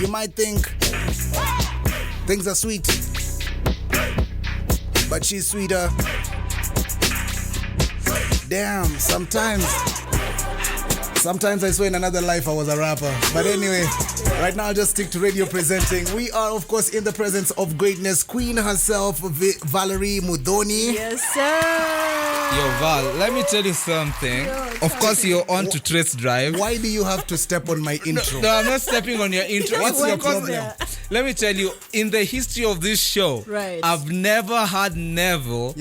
You might think things are sweet, but she's sweeter. Damn, sometimes I swear in another life I was a rapper. But anyway, right now I'll just stick to radio presenting. We are, of course, in the presence of greatness, Queen herself, Vallerie Muthoni. Yes, sir. Yo, Val, let me tell you something. Of course, you're on to Trace Drive. Why do you have to step on my intro? No, I'm not stepping on your intro. What's your problem? Let me tell you, in the history of this show, right, I've never had Neville,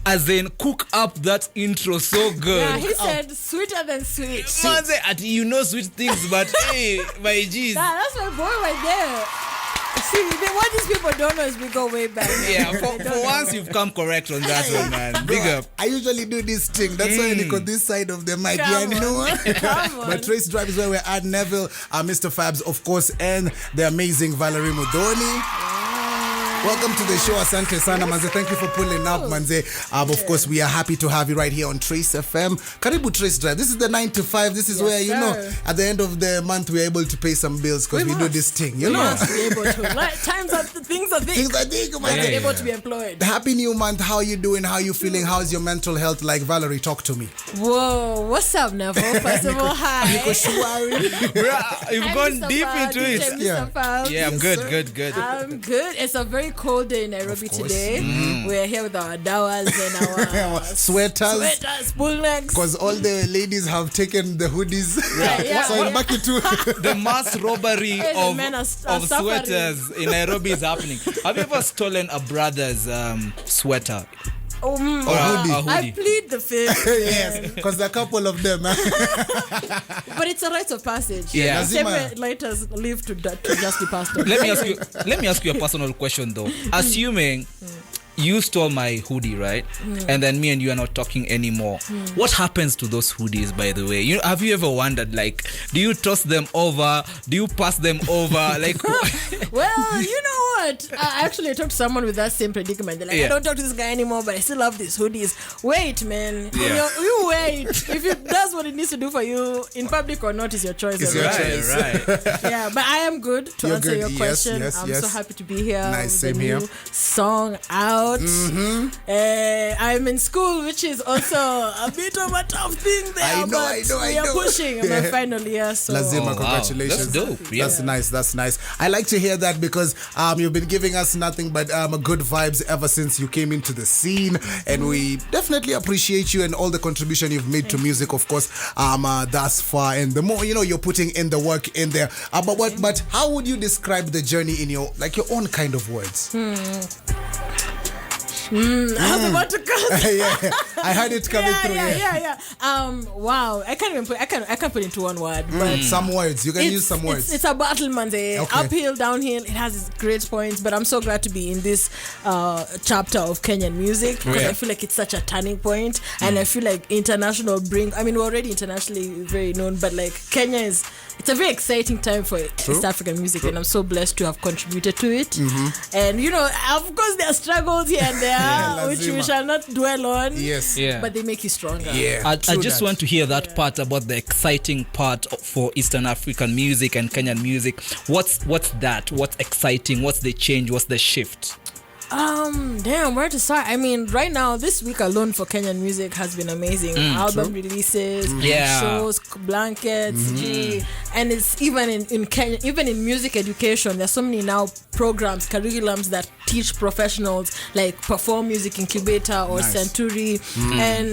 as in cook up that intro so good. Yeah, he said sweeter than sweet. Man, you know sweet things, but hey, my G's. Nah, that's my boy right there. See, what these people don't know is we go way back. Yeah, for once you've come correct on that one, man. Big up. I usually do this thing. That's why I look on this side of the mic. Yeah, you know what? But Trace Drive is where we're at. Neville, Mr. Fabz, of course, and the amazing Vallerie Muthoni. Welcome to the show, Asante Sana, Manze. Thank you for pulling up, Manze. Of course, we are happy to have you right here on Trace FM. Karibu Trace Drive. This is the 9 to 5. This is where, you know, at the end of the month, we're able to pay some bills because we do this thing, you know. We must be able to. Like, things are thick. Things are thick, man. Be able to be employed. Happy new month. How you doing? How you feeling? How's your mental health? Like, Vallerie, talk to me. Whoa, what's up, Neville? First of all, hi. You've gone deep into it. Yeah, I'm good. I'm good. It's a very cold day in Nairobi today. We're here with our dawas and our sweaters, bull necks. Because all the ladies have taken the hoodies. So back into the mass robbery of sweaters in Nairobi is happening. Have you ever stolen a brother's sweater? Or a hoodie? I plead the fifth. Yes, because there are a couple of them. But it's a rite of passage. Yeah. Same way lighters live to just be passed on. Let me ask you a personal question though. Assuming you stole my hoodie, right? And then me and you are not talking anymore. What happens to those hoodies, by the way? Have you ever wondered, like, do you toss them over? Do you pass them over? Like, well, you know what? I actually talked to someone with that same predicament. They're like, I don't talk to this guy anymore, but I still love these hoodies. Wait, man. You wait. If it does what it needs to do for you, in public or not, is your choice. It's your choice. Right. Yeah, but I am good to answer your question. I'm so happy to be here. Nice, same here. Song out. I'm in school, which is also a bit of a tough thing there. I know. We are pushing in my final year. So. Lazima, congratulations. That's dope. Yeah. That's nice. I like to hear that because you've been giving us nothing but good vibes ever since you came into the scene, and we definitely appreciate you and all the contribution you've made to music, of course, thus far. And the more you're putting in the work in there. But how would you describe the journey in your own kind of words? I was about to cuss. Yeah, I heard it coming through. Yeah. Wow. I can't put it into one word. But some words. You can use some words. It's a battle, man. Uphill, downhill. It has its great points. But I'm so glad to be in this chapter of Kenyan music because I feel like it's such a turning point, and I feel like international we're already internationally very known, but like Kenya it's a very exciting time for East African music, and I'm so blessed to have contributed to it. And of course there are struggles here and there, which we shall not dwell on. Yes, but they make you stronger. I just want to hear that part about the exciting part for Eastern African music and Kenyan music. What's that? What's exciting? What's the change? What's the shift? Where to start? Right now, this week alone for Kenyan music has been amazing. Album releases, shows, blankets, and it's even in Kenya, even in music education, there's so many now programs, curriculums that teach professionals like Perform Music Incubator or Centuri, and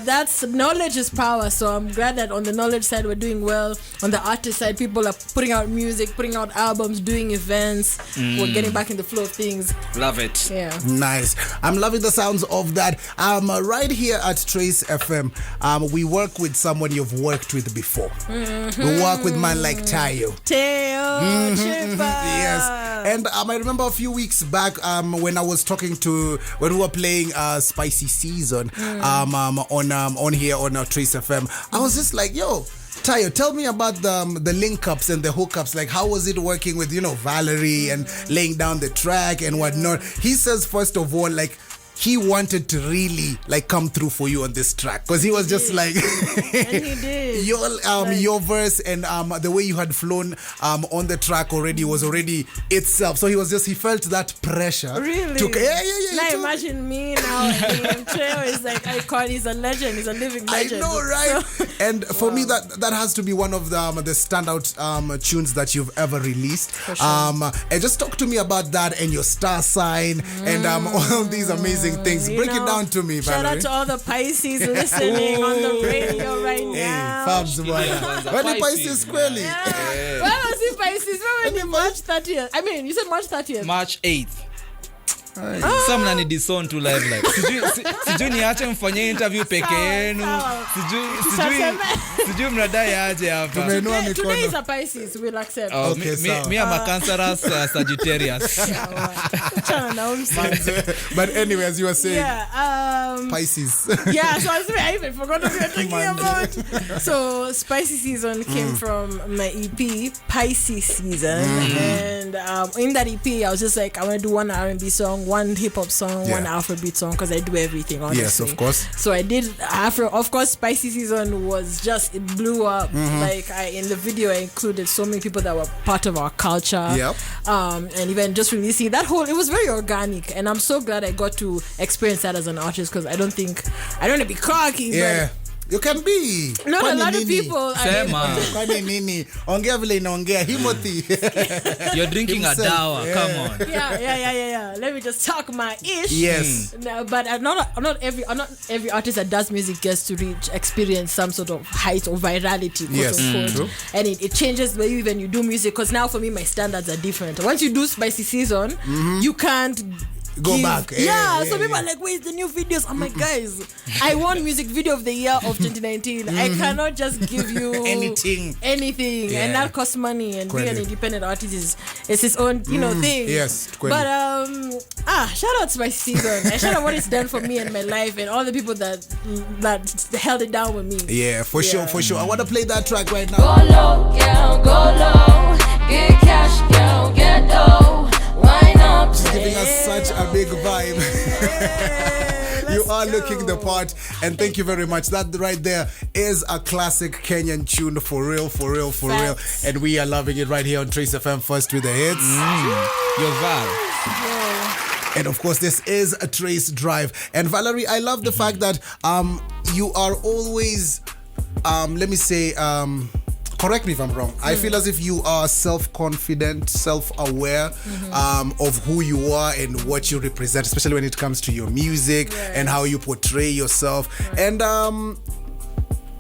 that's knowledge is power. So I'm glad that on the knowledge side we're doing well. On the artist side, people are putting out music, putting out albums, doing events. We're getting back in the flow of things. Love it. Yeah. Nice. I'm loving the sounds of that. Right here at Trace FM, we work with someone you've worked with before. We work with man like Tayo. Yes. And I remember a few weeks back when I was talking when we were playing Spicy Season on here on Trace FM, I was just like, yo, Tayo, tell me about the link-ups and the hookups. Like, how was it working with, Vallerie and laying down the track and whatnot? He says, first of all, like, he wanted to really like come through for you on this track because he was just like and he did. Your verse and the way you had flown on the track already was already itself. So he felt that pressure. Really? Now imagine me now. Treo is like icon. He's a legend. He's a living legend. I know, right? So, and for me, that has to be one of the standout tunes that you've ever released. For sure. And just talk to me about that and your star sign and all these amazing things. Break it down to me, Shout Vallerie. out to all the Pisces listening on the radio right now. Fabz, when the Pisces squarely. When was it Pisces? When was it March 30th? I mean, you said March 30th. March 8th. Some nani dison to live like sijui niache mfanye interview peke yenu sijui mnadai aje hapa. Today is a Pisces, we'll accept. Me am a cancerous Sagittarius. But anyway, as you were saying, Pisces. Yeah, so I even forgot what we were talking about. So Spicy Season came from my EP Pisces Season, and in that EP I was just like, I want to do one R&B song, one hip-hop song, one Afrobeat song, because I do everything, honestly. Yes, of course. So I did Afro. Of course, Spicy Season was just, it blew up. Like in the video I included so many people that were part of our culture. Yep. And even just releasing that whole, it was very organic, and I'm so glad I got to experience that as an artist, because I don't want to be cocky, but you can be. Not a lot of people. You're drinking a dawa. Come on. Yeah. Let me just talk my ish. Yes. No, but not every artist that does music gets to experience some sort of height or virality. Yes. True. And it changes the way even you do music. Because now for me my standards are different. Once you do Spicy Season, you can't go back. So people are like, where's the new videos? I'm like, guys, I won music video of the year of 2019. I cannot just give you anything. And that costs money, and being an independent artist is its own thing. Yes. But shout out to my season, and shout out what it's done for me and my life, and all the people that held it down with me. Yeah, for sure. I want to play that track right now. Go low, girl, go low. Get cash, girl, get dough. Wine up, she's giving us such a big vibe. You are looking the part, and thank you very much. That right there is a classic Kenyan tune, for real. And we are loving it right here on Trace FM, first with the hits. Your vibe. And of course, this is a Trace Drive. And Vallerie, I love the fact that you are always, let me say, correct me if I'm wrong. I feel as if you are self-confident, self-aware of who you are and what you represent, especially when it comes to your music and how you portray yourself. And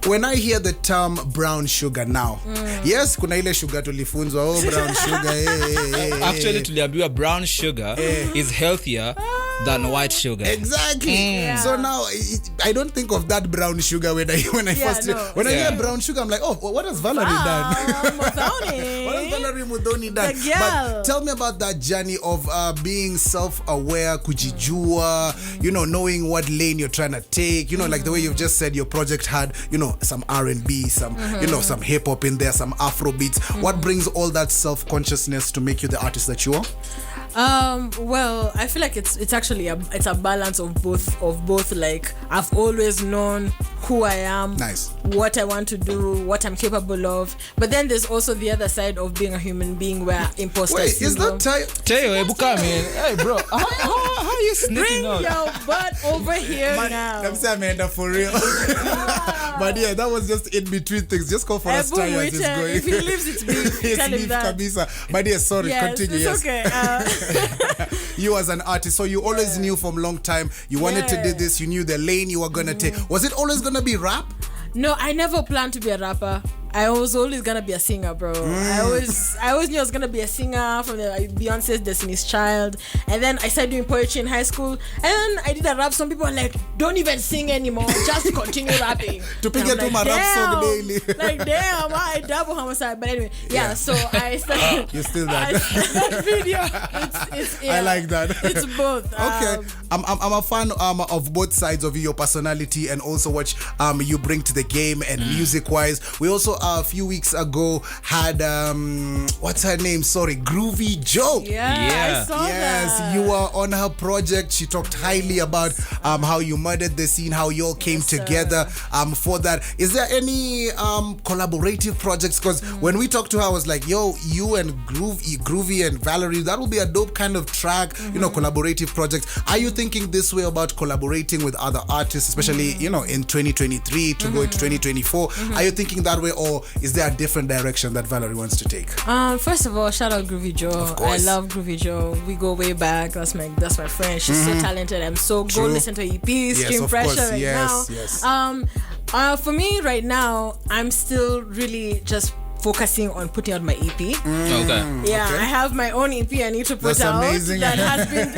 when I hear the term brown sugar now, yes, kuna ile sugar tulifunzwa, brown sugar. Actually, tuliambiwa brown sugar is healthier than white sugar. Exactly. So now I don't think of that brown sugar when I hear brown sugar. I'm like, oh, what has Vallerie done? Muthoni. What has Vallerie Muthoni done? But tell me about that journey of being self-aware, kujijua, knowing what lane you're trying to take. Like the way you've just said, your project had, some R&B, some some hip hop in there, some Afro beats. What brings all that self-consciousness to make you the artist that you are? Well, I feel like it's actually a balance of both. Like, I've always known who I am, what I want to do, what I'm capable of. But then there's also the other side of being a human being where imposter syndrome. Is that Teo, hey bro, how are you sneaking out? Bring your butt over here now. I'm saying, for real. But yeah, that was just in between things. Just go for a style as it's going. If he leaves, it's beef. Tell him that. Kabisa. But yeah, sorry, continue. It's okay. You as an artist, so you always knew from long time you wanted to do this. You knew the lane you were gonna take. Was it always gonna be rap? No, I never planned to be a rapper. I was always gonna be a singer, bro. I always knew I was gonna be a singer from the Beyonce's Destiny's Child. And then I started doing poetry in high school. And then I did a rap song. People were like, don't even sing anymore. Just continue rapping. To pick it to my rap song daily. Like, damn, I double homicide. But anyway, so I started. You're still that. That video. It's I like that. It's both. Okay. I'm a fan of both sides of your personality and also what you bring to the game and music-wise. We also a few weeks ago had what's her name? Sorry, Groovy Joe. Yeah, I saw that. Yes, you were on her project. She talked highly about how you murdered the scene, how you all came together for that. Is there any collaborative projects? Because when we talked to her, I was like, yo, you and Groovy and Vallerie, that will be a dope kind of track, you know, collaborative projects. Are you thinking this way about collaborating with other artists, especially, you know, in 2023 to go into 2024? Are you thinking that way, or is there a different direction that Vallerie wants to take? First of all, shout out Groovy Joe. Of course. I love Groovy Joe. We go way back. That's my friend. She's so talented. I'm so go listen to her EP, Stream of Pressure course. right now. Yes. For me right now, I'm still really just focusing on putting out my EP. Yeah, I have my own EP I need to put That's out. amazing. That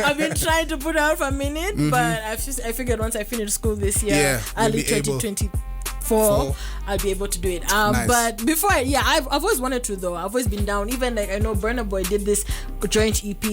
I've been trying to put out for a minute, but I figured once I finish school this year, early 2024, I'll be able to do it. Nice. But before, I've always wanted to though. I've always been down. Even like I know Burna Boy did this joint EP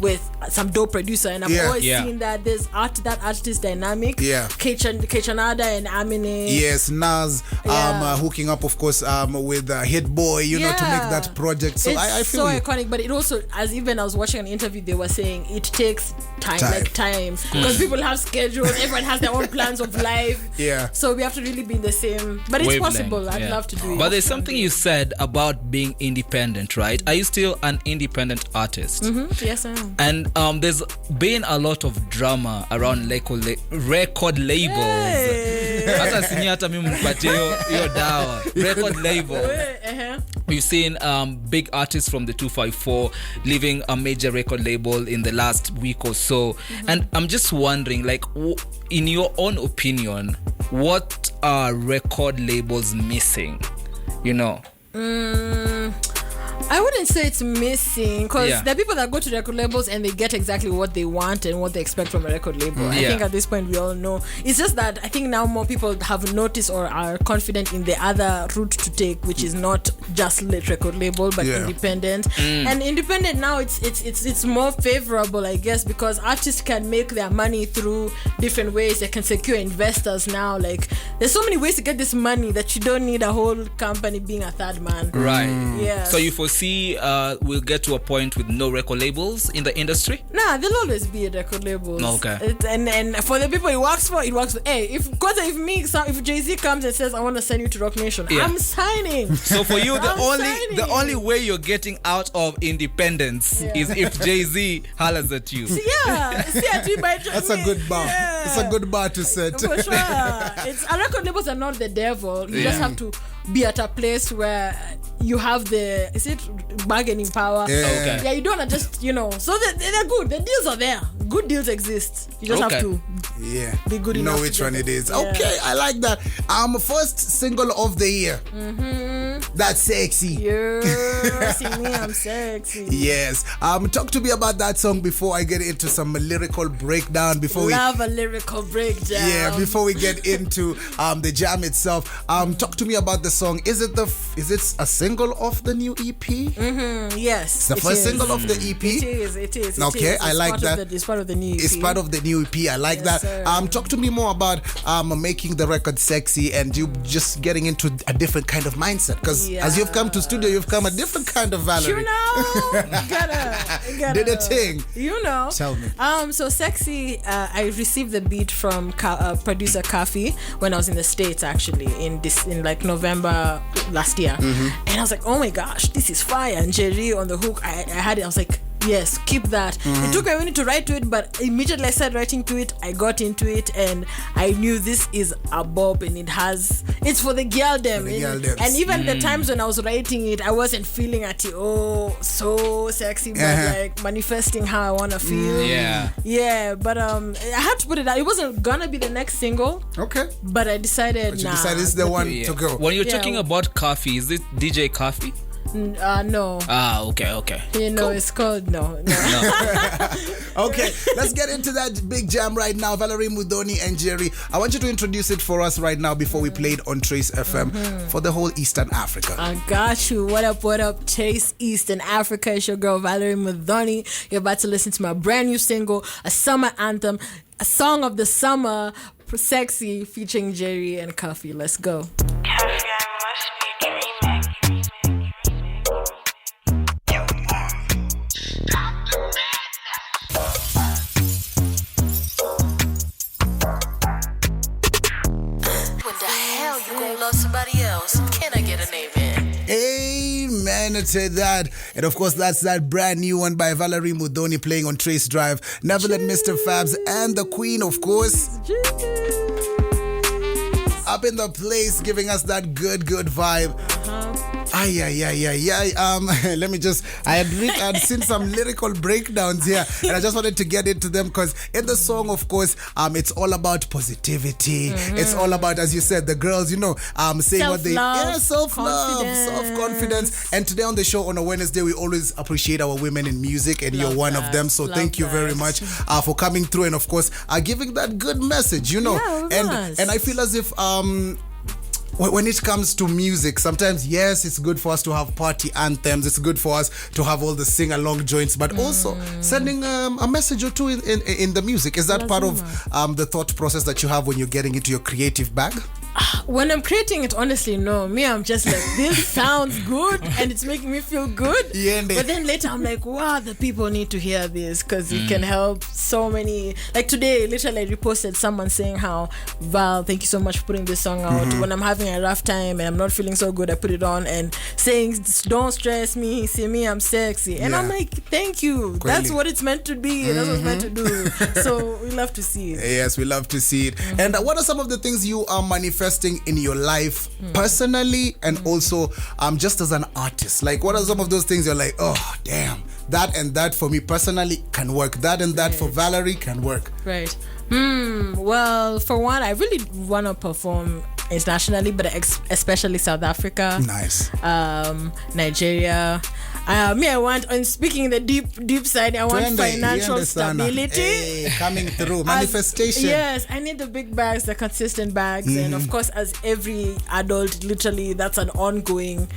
with some dope producer, and I've always seen that there's that artist dynamic. Kechanada and Amine. Yes, Nas hooking up, of course, with Hit Boy, you know, to make that project. So it's I feel so you. iconic. But it also, as even I was watching an interview, they were saying it takes time. Because people have schedules. Everyone has their own plans of life. So we have to really be in the same. But it's possible. I'd love to do it. But there's something you said about being independent, right? Are you still an independent artist? Yes, I am. And there's been a lot of drama around record labels. Hata sini hata mimi mpatie hiyo dawa. Record label. We've seen big artists from the 254 leaving a major record label in the last week or so. And I'm just wondering, like, in your own opinion, what are record labels missing? You know? I wouldn't say it's missing, because there are people that go to record labels and they get exactly what they want and what they expect from a record label. I think at this point we all know. It's just that I think now more people have noticed or are confident in the other route to take, which is not just record label but independent. And independent now it's more favorable, I guess, because artists can make their money through different ways. They can secure investors now. Like, there's so many ways to get this money that you don't need a whole company being a third man. Right. Yeah. So you foresee we'll get to a point with no record labels in the industry? Nah, there'll always be a record labels. Okay. And for the people it works for. Hey, if Jay-Z comes and says I want to send you to Rock Nation, I'm signing. So for you, the only way you're getting out of independence is if Jay-Z hollers at you. That's a good bar. It's a good bar to set. For sure. Record labels are not the devil. You just have to be at a place where you have bargaining power. Yeah, you don't want to just, so they're good. The deals are there. Good deals exist. You just have to be good enough. Know which one it is. Okay, I like that. First single of the year. That's Sexy. Yeah, see me, I'm sexy. Yes. Talk to me about that song before I get into some lyrical breakdown. Love a lyrical breakdown. Yeah, before we get into the jam itself. Talk to me about the song. Is it a single of the new EP? Yes. It's the first single of the EP. It is. Okay, I like that. It's part of the new EP. It's part of the new EP. I like that. Sir. Talk to me more about making the record sexy and you just getting into a different kind of mindset. Because as you've come to studio, you've come a different kind of Vallerie. You gotta did a thing. Tell me. So Sexy, I received the beat from producer Kepha when I was in the States, actually, in like November last year. And I was like, oh my gosh, this is fire. And Jerry on the hook, I had it. I was like, yes, keep that. It took me a minute to write to it, but immediately I started writing to it. I got into it and I knew this is a bop, and it's for the girl them. And even the times when I was writing it, I wasn't feeling at it, so sexy, but like manifesting how I want to feel. Yeah, but I had to put it out. It wasn't gonna be the next single. Okay. But I decided, this is the one to go. When you're talking about Kepha, is it DJ Kepha? No. Okay. Cool. It's called no. Okay, let's get into that big jam right now. Vallerie Muthoni and Jerry, I want you to introduce it for us right now before we play it on Trace FM for the whole Eastern Africa. I got you. What up? Trace Eastern Africa. It's your girl Vallerie Muthoni. You're about to listen to my brand new single, a summer anthem, a song of the summer, Sexy, featuring Jerry and Kepha. Let's go. Kepha, I must be dreaming. Limited, that. And of course, that's that brand new one by Vallerie Muthoni playing on Trace Drive. Neville and Mr. Fabz and the Queen, of course. Up in the place, giving us that good vibe. Let me just, I'd seen some lyrical breakdowns here, and I just wanted to get into them because in the song, of course, it's all about positivity. It's all about, as you said, the girls, saying what they, self-love, self-confidence. And today on the show on a Wednesday, we always appreciate our women in music, and you're one of them. So thank you very much for coming through, and of course, giving that good message, and I feel as if when it comes to music, sometimes, yes, it's good for us to have party anthems. It's good for us to have all the sing-along joints, but also sending a message or two in the music. Is that part of the thought process that you have when you're getting into your creative bag? When I'm creating it, honestly, no. Me, I'm just like, this sounds good and it's making me feel good. But then later I'm like, wow, the people need to hear this because it can help so many. Like today, literally I reposted someone saying how, Val, thank you so much for putting this song out. When I'm having a rough time and I'm not feeling so good, I put it on and saying, don't stress me, see me, I'm sexy. And I'm like, thank you. That's what it's meant to be. That's what it's meant to do. So we love to see it. Yes, we love to see it. And what are some of the things you are manifesting in your life personally and also just as an artist? Like, what are some of those things you're like, oh damn, that and that for me personally can work, that and that for Vallerie can work? Right. Well, for one, I really want to perform internationally, but especially South Africa. Nice. Nigeria. I want, and speaking the deep side, I want financial stability. Hey, coming through. Manifestation. Yes, I need the big bags, the consistent bags. And of course, as every adult, literally, that's an ongoing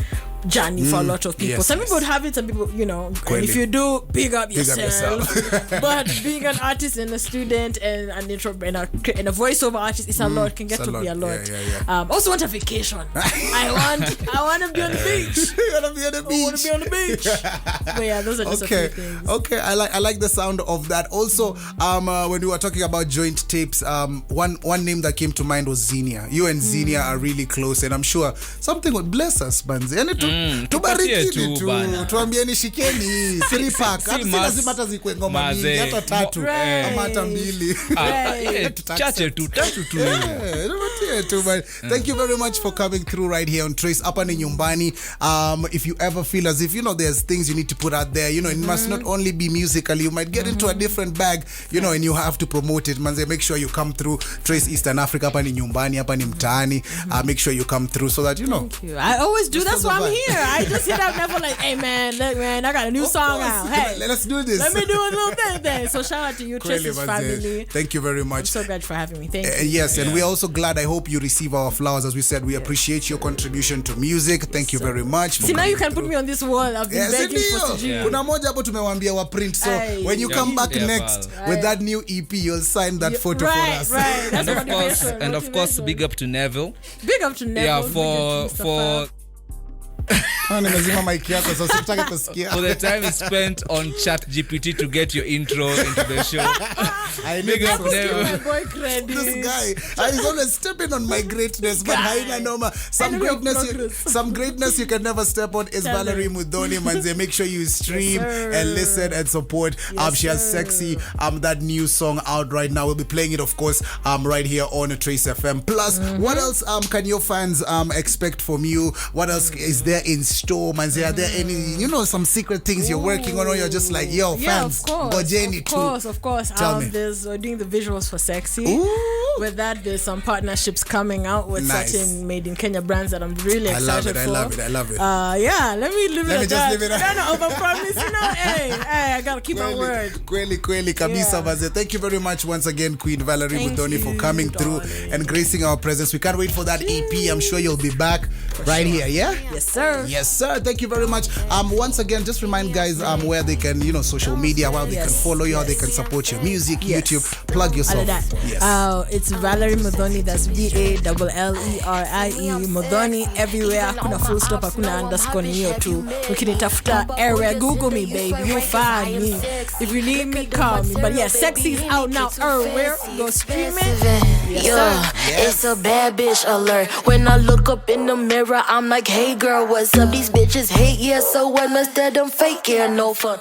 journey for a lot of people. Some people would have it, some people, and if you do, big up yourself. But being an artist and a student and a voiceover artist, it's a lot, can get to be a lot. Also want a vacation. I want to be on the beach. You want to be on the beach? I want to be on the beach. But yeah, those are just a few things. Okay, I like the sound of that. Also, when we were talking about joint tapes, one name that came to mind was Zinia. You and Zinia are really close, and I'm sure something would bless us, Banzi. And tubarikini tu, tuambieni shikeni 3 pack. Si lazima hata zikuwe ngoma mingi, hata 3 ama hata 2. Chache tu, 3 tu. Thank you very much for coming through right here on Trace. Hapa ni nyumbani. If you ever feel as if there's things you need to put out there, it must not only be musical. You might get into a different bag, and you have to promote it. Manze, make sure you come through Trace Eastern Africa. Hapa ni nyumbani, hapa ni mtaani. Make sure you come through so that Thank you. I always do. That's why I'm here. I just hit up Neville like, hey man, I got a new song out. Hey, let's do this. Let me do a little thing there. So shout out to you, Trace's family. Thank you very much. I'm so glad for having me. Thank you. Yes, and we're also glad. I hope you receive our flowers. As we said, we appreciate your contribution to music. Thank you very much. See, now you can put me on this wall. I've been begging for Kuna moja hapo tumewambia wa print. So when you come back next with that new EP, you'll sign that photo for us. Right. And of course, big up to Neville. Big up to Neville. Yeah, for For the time you spent on ChatGPT to get your intro into the show. I Big up Neville. This guy, he's always stepping on my greatness, but haina noma. Some greatness you can never step on is Vallerie Muthoni. Manze, make sure you stream and listen and support. She has Sexy, that new song out right now. We'll be playing it, of course, right here on Trace FM. Plus, what else can your fans expect from you? What else is there in store, Manze? Are there any, some secret things you're working on, or you're just like, yo, fans, Gojeni too? Of course. Tell me. We're doing the visuals for Sexy. Ooh. With that, there's some partnerships coming out with certain made in Kenya brands that I'm really excited for. I love it. Yeah, let me leave it at that. Leave it at that. Overpromise, hey, I gotta keep my word. Kweli kabisa, Manze. Thank you very much once again, Queen Vallerie Muthoni, for coming through and gracing our presence. We can't wait for that EP. I'm sure you'll be back here, yeah? Yes, sir. Yes, sir. Thank you very much. Once again, just remind guys where they can, social media, how they can follow you, how they can support your music, YouTube. Plug yourself. All of that. Yes. It's It's Vallerie Muthoni. That's Vallerie Muthoni. Everywhere. Hakuna full stop, hakuna underscore niyo tu. Ukinitafuta everywhere. Google me, baby. You'll find me. If you need me, call me. But yeah, Sexy's out now everywhere. Go stream it. Yes, it's a bad bitch alert. When I look up in the mirror, I'm like, hey girl, what's up? These bitches hate, yeah, so what? Must that them fake, yeah, no fun.